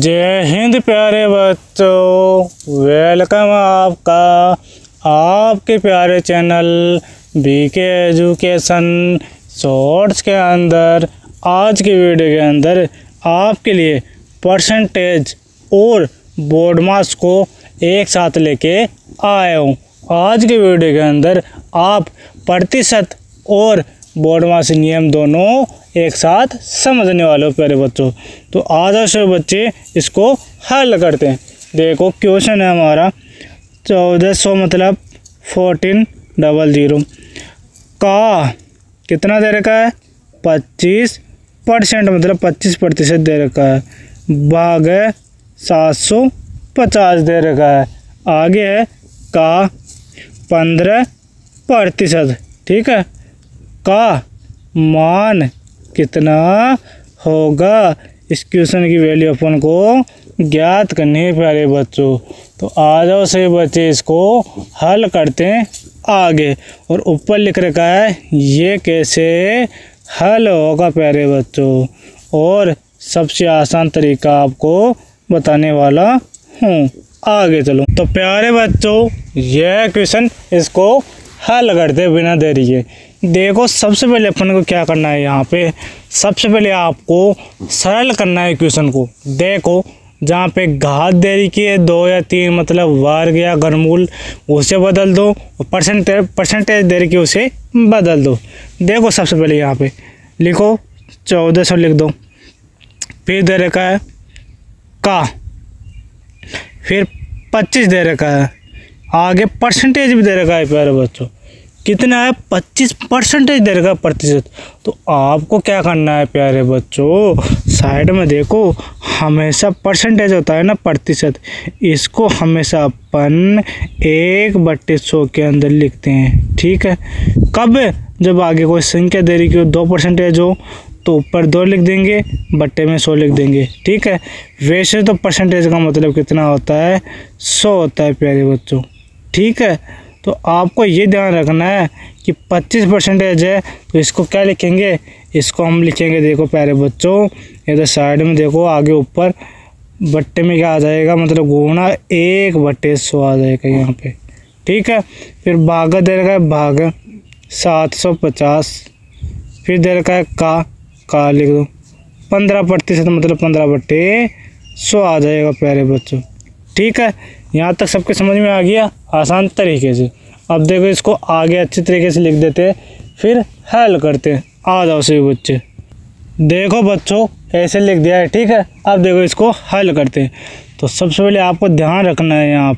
जय हिंद प्यारे बच्चों, वेलकम आपका आपके प्यारे चैनल बीके एजुकेशन शॉर्ट्स के अंदर। आज की वीडियो के अंदर आपके लिए परसेंटेज और बोर्ड मार्क्स को एक साथ लेके आया हूँ। आज की वीडियो के अंदर आप प्रतिशत और बोर्ड मार्क्स नियम दोनों एक साथ समझने वाले हो प्यारे बच्चों। तो आज से बच्चे इसको हल करते हैं। देखो क्वेश्चन है हमारा 1400 मतलब 1400 का कितना दे रखा है 25% मतलब 25% दे रखा है, भाग 750 दे रखा है। आगे है का 15%, ठीक है, का मान कितना होगा। इस क्वेश्चन की वैल्यू अपन को ज्ञात करनी है प्यारे बच्चों। तो आ जाओ सभी बच्चे इसको हल करते हैं आगे। और ऊपर लिख रखा है ये कैसे हल होगा प्यारे बच्चों, और सबसे आसान तरीका आपको बताने वाला हूँ। आगे चलो। तो प्यारे बच्चों यह क्वेश्चन इसको हल करते बिना देरी के। देखो सबसे पहले अपन को क्या करना है, यहाँ पे सबसे पहले आपको सरल करना है क्वेश्चन को। देखो जहाँ पे घात दे रखी है 2 या 3 मतलब वर्ग या घनमूल, उसे बदल दो, और परसेंटेज दे रखी है उसे बदल दो। देखो सबसे पहले यहाँ पे लिखो 1400 लिख दो, फिर दे रखा है का, फिर 25 दे रखा है, आगे परसेंटेज भी दे रखा है प्यारे बच्चों। कितना है 25% दे रखा है प्रतिशत। तो आपको क्या करना है प्यारे बच्चों, साइड में देखो हमेशा परसेंटेज होता है ना प्रतिशत, इसको हमेशा अपन 1/100 के अंदर लिखते हैं, ठीक है। कब, जब आगे कोई संख्या दे रही कि 2% हो तो ऊपर 2 लिख देंगे, बट्टे में 100 लिख देंगे, ठीक है। वैसे तो परसेंटेज का मतलब कितना होता है 100 होता है प्यारे बच्चों, ठीक है। तो आपको ये ध्यान रखना है कि 25% है तो इसको क्या लिखेंगे, इसको हम लिखेंगे देखो प्यारे बच्चों, इधर साइड में देखो आगे ऊपर बट्टे में क्या आ जाएगा मतलब गुणा 1/100 आ जाएगा यहाँ पे, ठीक है। फिर भाग दे रखा है भाग 750, फिर दे रखा है का लिख दो 15% मतलब 15/100 आ जाएगा प्यारे बच्चों, ठीक है। यहाँ तक सबके समझ में आ गया आसान तरीके से। अब देखो इसको आगे अच्छे तरीके से लिख देते हैं, फिर हल करते हैं। आ जाओ सभी बच्चे। देखो बच्चों ऐसे लिख दिया है, ठीक है। अब देखो इसको हल करते हैं। तो सबसे पहले आपको ध्यान रखना है यहाँ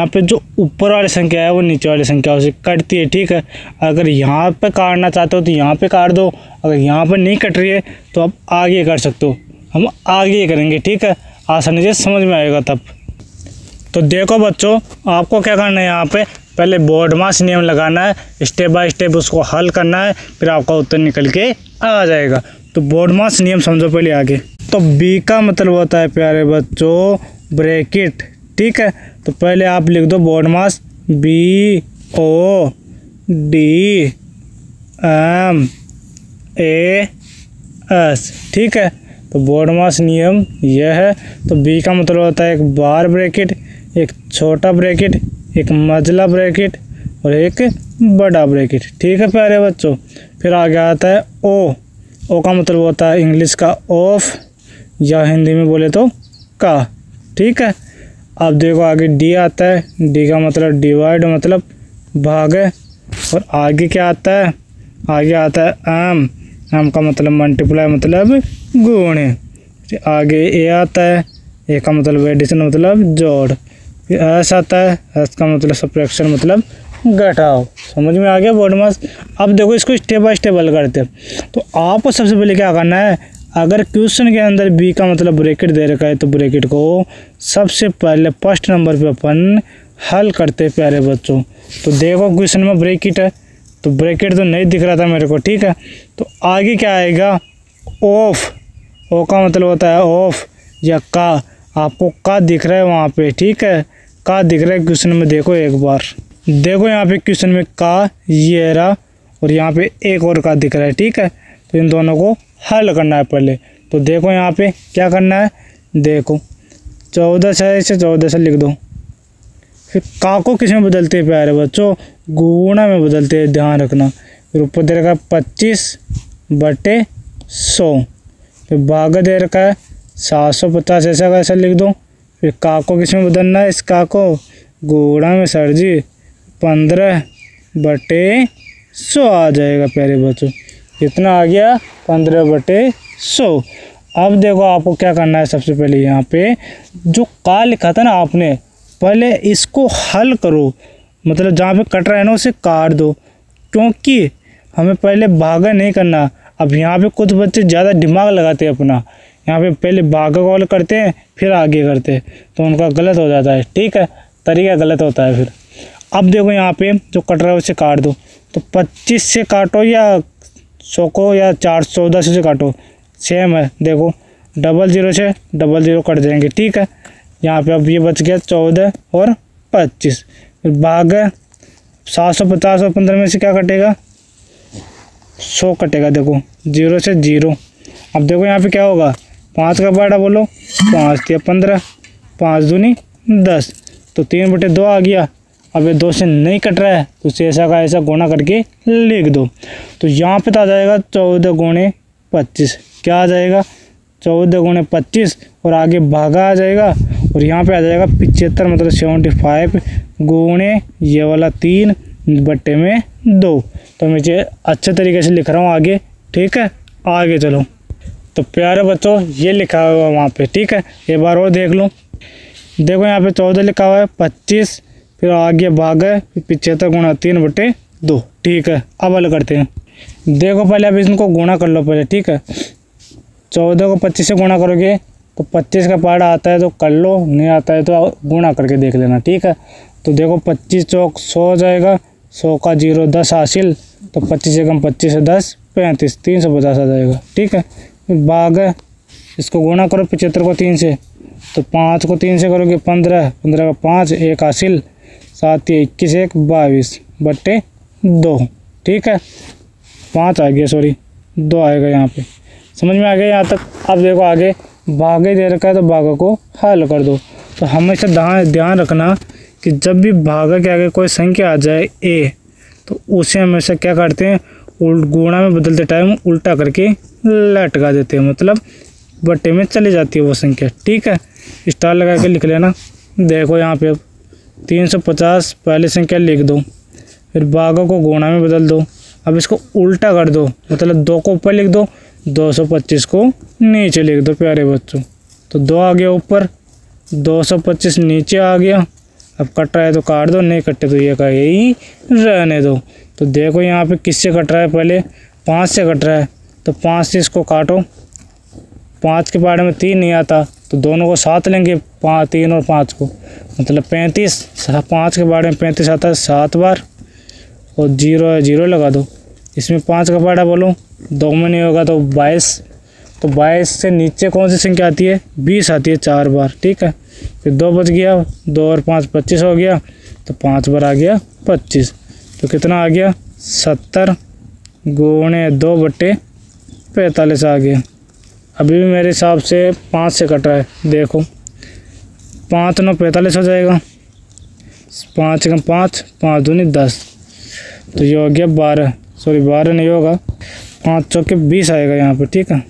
पे जो ऊपर वाली संख्या है वो नीचे वाली संख्या से कटती है, ठीक है। अगर यहाँ पे काटना चाहते हो तो यहाँ पे काट दो, अगर यहाँ पर नहीं कट रही है तो आप आगे कर सकते हो, हम आगे करेंगे, ठीक है। आसानी से समझ में आएगा तब। तो देखो बच्चों आपको क्या करना है, यहाँ पे पहले बोर्ड मार्क्स नियम लगाना है, स्टेप बाय स्टेप उसको हल करना है, फिर आपका उत्तर निकल के आ जाएगा। तो बोर्ड मार्क्स नियम समझो पहले आगे। तो बी का मतलब होता है प्यारे बच्चों ब्रैकेट, ठीक है। तो पहले आप लिख दो बोर्ड मार्क्स BODMAS, ठीक है। तो बोर्ड मार्क्स नियम यह है। तो बी का मतलब होता है एक बार ब्रैकेट, एक छोटा ब्रैकेट, एक मझला ब्रैकेट और एक बड़ा ब्रैकेट, ठीक है प्यारे बच्चों। फिर आगे आता है ओ का मतलब होता है इंग्लिश का ऑफ या हिंदी में बोले तो का, ठीक है। अब देखो आगे डी आता है, डी का मतलब डिवाइड मतलब भाग है। और आगे क्या आता है, आगे आता है एम का मतलब मल्टीप्लाई मतलब गुण है। फिर आगे ए आता है, ए का मतलब एडिशन मतलब जोड़। फिर एस आता है, एस का मतलब सब्ट्रैक्शन मतलब घटाओ। समझ में आ गया बोर्ड मार्क्स। अब देखो इसको स्टेप बाय स्टेप हल करते हैं। तो आपको सबसे पहले क्या करना है, अगर क्वेश्चन के अंदर बी का मतलब ब्रैकेट दे रखा है तो ब्रैकेट को सबसे पहले फर्स्ट नंबर पे अपन हल करते हैं प्यारे बच्चों। तो देखो क्वेश्चन में ब्रैकेट है तो ब्रैकेट तो नहीं दिख रहा था मेरे को, ठीक है। तो आगे क्या आएगा ऑफ, ओ का मतलब होता है ऑफ या का, आपको का दिख रहा है वहाँ पे, ठीक है। का दिख रहा है क्वेश्चन में, देखो एक बार देखो यहाँ पे क्वेश्चन में का ये रहा और यहाँ पे एक और का दिख रहा है, ठीक है। तो इन दोनों को हल करना है पहले। तो देखो यहाँ पे क्या करना है, देखो 14 से इसे 14 से लिख दो। फिर का को किस में बदलते हैं प्यारे बच्चों, गुणा में बदलते हैं, ध्यान रखना। फिर ऊपर दे रखा है 25/100, फिर भागा दे रखा है 750, ऐसा का ऐसा लिख दो। फिर का को किस में बदलना है, इस का को गुणा में सर जी 15/100 आ जाएगा प्यारे बच्चों। कितना आ गया, 15/100। अब देखो आपको क्या करना है, सबसे पहले यहाँ पे जो का लिखा था ना आपने, पहले इसको हल करो, मतलब जहाँ पे कट रहा है ना उसे काट दो, क्योंकि हमें पहले भागा नहीं करना। अब यहाँ पे कुछ बच्चे ज़्यादा दिमाग लगाते हैं अपना, यहाँ पे पहले भागा कॉल करते हैं फिर आगे करते हैं, तो उनका गलत हो जाता है। ठीक है, तरीका गलत होता है फिर। अब देखो यहाँ पे जो कट रहा है उसे काट दो, तो 25 से काटो या 100 को, या 414 से काटो, सेम है। देखो 00 से 00 कट जाएंगे। ठीक है, यहाँ पे अब ये बच गया 14 और 25। फिर भाग 750 और 15 में से क्या कटेगा, 100 कटेगा। देखो 0 से 0। अब देखो यहाँ पे क्या होगा, 5 का बाड़ा बोलो, 5 या 15, 5 दूनी 10, तो 3/2 आ गया। अब ये 2 से नहीं कट रहा है तो उसे ऐसा का ऐसा गुणा करके लिख दो। तो यहाँ पे तो आ जाएगा 14 गुणे 25, क्या आ जाएगा 14 गुणे 25, और आगे भागा आ जाएगा, और यहाँ पे आ जाएगा 75, मतलब 75 गुणे ये वाला 3/2। तो मैं ये अच्छे तरीके से लिख रहा हूँ आगे। ठीक है, आगे चलो। तो प्यारे बच्चों ये लिखा हुआ वहाँ पे, ठीक है, एक बार और देख लो। देखो यहाँ पे 14 लिखा हुआ है, 25, फिर आगे भागा है, 75 गुणा 3/2। ठीक है, अब हल करते हैं। देखो पहले अब इनको गुणा कर लो पहले। ठीक है, 14 को 25 से गुणा करोगे तो 25 का पहाड़ा आता है तो कर लो, नहीं आता है तो गुणा करके देख लेना। ठीक है, तो देखो 25 चौक 100 हो जाएगा, 100 का 0 10 हासिल, तो 25 से कम 25 से 10 35, 350 आ जाएगा। ठीक है, भाग है, इसको गुणा करो 75 को 3 से, तो 5 को 3 से करोगे 15, 15 का 5 1 हासिल, 7 या 21 1 22/2। ठीक है, 5 आ गया, सॉरी 2 आएगा यहाँ पे। समझ में आ गया यहाँ तक। अब देखो आगे भागे दे रखा है तो भागा को हल कर दो। तो हमेशा ध्यान रखना कि जब भी भागा के आगे कोई संख्या आ जाए ए, तो उसे हमेशा क्या करते हैं, गुणा में बदलते टाइम उल्टा करके लटका देते हैं, मतलब बट्टे में चली जाती है वो संख्या। ठीक है, स्टार लगा के लिख लेना। देखो यहाँ पे अब 350 पहले संख्या लिख दो, फिर भागा को गुणा में बदल दो। अब इसको उल्टा कर दो, मतलब 2 को ऊपर लिख दो, 225 को नीचे लिख दो प्यारे बच्चों। तो 2 आ गया ऊपर, 225 नीचे आ गया। अब कट रहा है तो काट दो, नहीं कटे तो ये का यही रहने दो। तो देखो यहाँ पे किससे कट रहा है, पहले 5 से कट रहा है, तो 5 से इसको काटो। 5 के बारे में 3 नहीं आता तो दोनों को साथ लेंगे, 5 3 और 5 को, मतलब 35। 5 के बारे में 35 आता है 7 बार, और 0 है 0 लगा दो। इसमें 5 का पाड़ा बोलो, 2 में नहीं होगा तो 22, तो 22 से नीचे कौन सी संख्या आती है, 20 आती है 4 बार। ठीक है, फिर 2 बच गया, 2 और 5 25 हो गया, तो 5 बार आ गया 25, तो कितना आ गया 70 गुणे 2/45 आ गया। अभी भी मेरे हिसाब से 5 से कट रहा है, देखो 5 9 45 हो जाएगा, 5 कम 5 5 दूनी 10, तो ये हो गया 12, सॉरी 12 नहीं होगा, 5 चौके 20 आएगा यहाँ पे। ठीक है,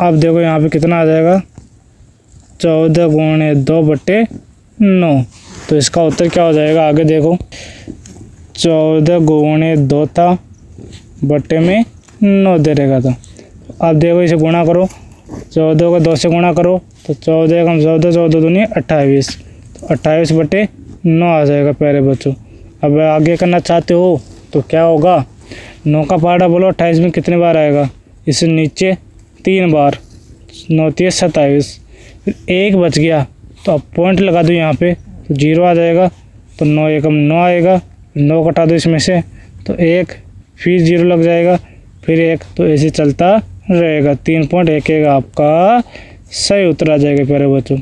अब देखो यहाँ पे कितना आ जाएगा 14 गुणे 2/9, तो इसका उत्तर क्या हो जाएगा, आगे देखो 14 गुणे 2 था, बट्टे में 9 दे रहेगा था। अब देखो इसे गुणा करो, 14 को 2 से गुणा करो, तो 14 कम 14, 14 दूनी 28, तो 28/9 आ जाएगा प्यारे बच्चों। अब आगे करना चाहते हो तो क्या होगा, 9 का पहाड़ा बोलो 28 में कितने बार आएगा, इससे नीचे 3 बार, 9 3 27, फिर 1 बच गया तो अब पॉइंट लगा दो यहाँ पे, तो 0 आ जाएगा, तो 9 एकम 9 आएगा, 9 कटा दो इसमें से तो 1, फिर 0 लग जाएगा, फिर 1, तो ऐसे चलता रहेगा। 3.11 आपका सही उत्तर आ जाएगा प्यारे बच्चों।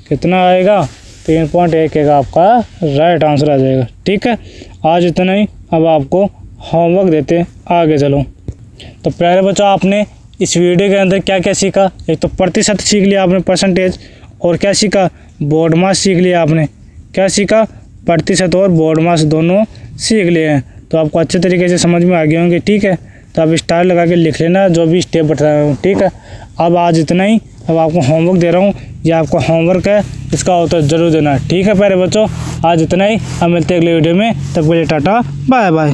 कितना आएगा, 3.11 आपका राइट आंसर आ जाएगा। ठीक है, आज इतना ही। अब आपको होमवर्क देते, आगे चलो। तो प्यारे बच्चों आपने इस वीडियो के अंदर क्या क्या सीखा, एक तो प्रतिशत सीख लिया आपने, परसेंटेज, और क्या सीखा, बोर्ड मास सीख लिया आपने। क्या सीखा, प्रतिशत और बोर्ड मास दोनों सीख लिए हैं। तो आपको अच्छे तरीके से समझ में आ गए होंगे। ठीक है, तो आप स्टार लगा के लिख लेना जो भी स्टेप बता रहा हूँ। ठीक है, अब आज इतना ही। अब आपको होमवर्क दे रहा हूँ, ये आपका होमवर्क है, इसका उत्तर जरूर देना। ठीक है प्यारे बच्चों, आज इतना ही। अब मिलते हैं अगले वीडियो में, तब के लिए टाटा बाय बाय।